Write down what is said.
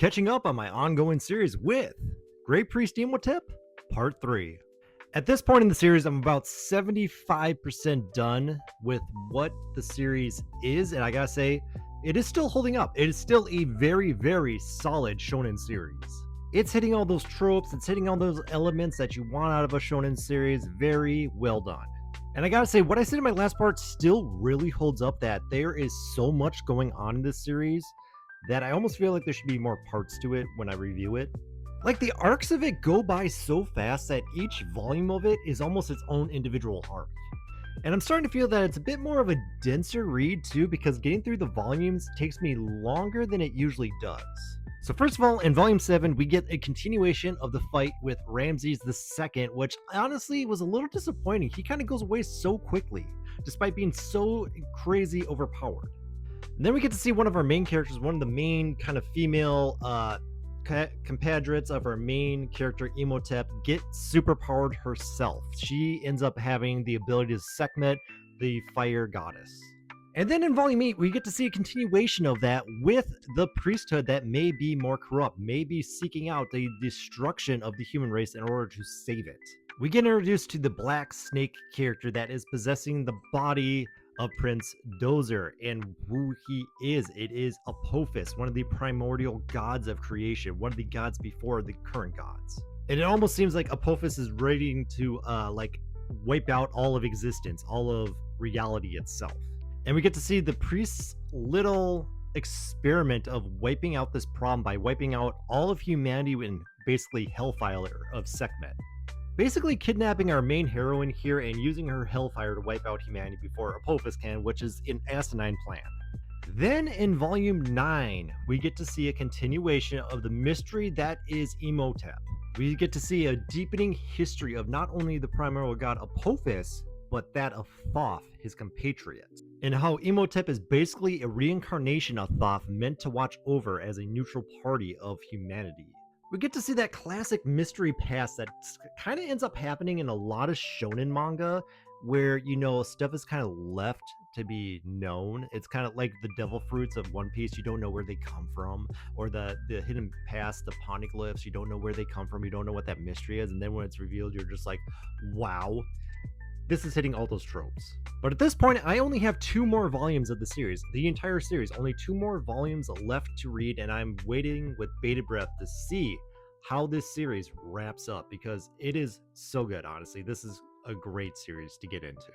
catching up on my ongoing series with Great Priest Imhotep, Part 3. At this point in the series, I'm about 75% done with what the series is, and I gotta say, it is still holding up. It is still a very, very solid shonen series. It's hitting all those tropes, it's hitting all those elements that you want out of a shonen series. Very well done. And I gotta say, what I said in my last part still really holds up, that there is so much going on in this series that I almost feel like there should be more parts to it when I review it. Like, the arcs of it go by so fast that each volume of it is almost its own individual arc. And I'm starting to feel that it's a bit more of a denser read too, because getting through the volumes takes me longer than it usually does. So first of all, in volume 7, we get a continuation of the fight with Ramses II, which honestly was a little disappointing. He kind of goes away so quickly, despite being so crazy overpowered. And then we get to see one of our main characters, one of the main kind of female compatriots of our main character, Imhotep, get superpowered herself. She ends up having the ability to Sekhmet, the fire goddess. And then in volume 8, we get to see a continuation of that with the priesthood that may be more corrupt, may be seeking out the destruction of the human race in order to save it. We get introduced to the Black Snake character that is possessing the body of Prince Dozer, and who he is. It is Apophis, one of the primordial gods of creation, one of the gods before the current gods. And it almost seems like Apophis is ready to wipe out all of existence, all of reality itself. And we get to see the priest's little experiment of wiping out this problem by wiping out all of humanity in basically Hellfire of Sekhmet. Basically kidnapping our main heroine here and using her Hellfire to wipe out humanity before Apophis can, which is an asinine plan. Then in volume 9, we get to see a continuation of the mystery that is Imhotep. We get to see a deepening history of not only the primordial god Apophis, but that of Thoth, his compatriot, and how Imhotep is basically a reincarnation of Thoth meant to watch over as a neutral party of humanity. We get to see that classic mystery past that kind of ends up happening in a lot of shonen manga, where, stuff is kind of left to be known. It's kind of like the devil fruits of One Piece. You don't know where they come from, or the hidden past, the poneglyphs. You don't know where they come from. You don't know what that mystery is. And then when it's revealed, you're just like, wow. This is hitting all those tropes. But at this point, I only have 2 more volumes of the series. The entire series, only 2 more volumes left to read, and I'm waiting with bated breath to see how this series wraps up, because it is so good, honestly. This is a great series to get into.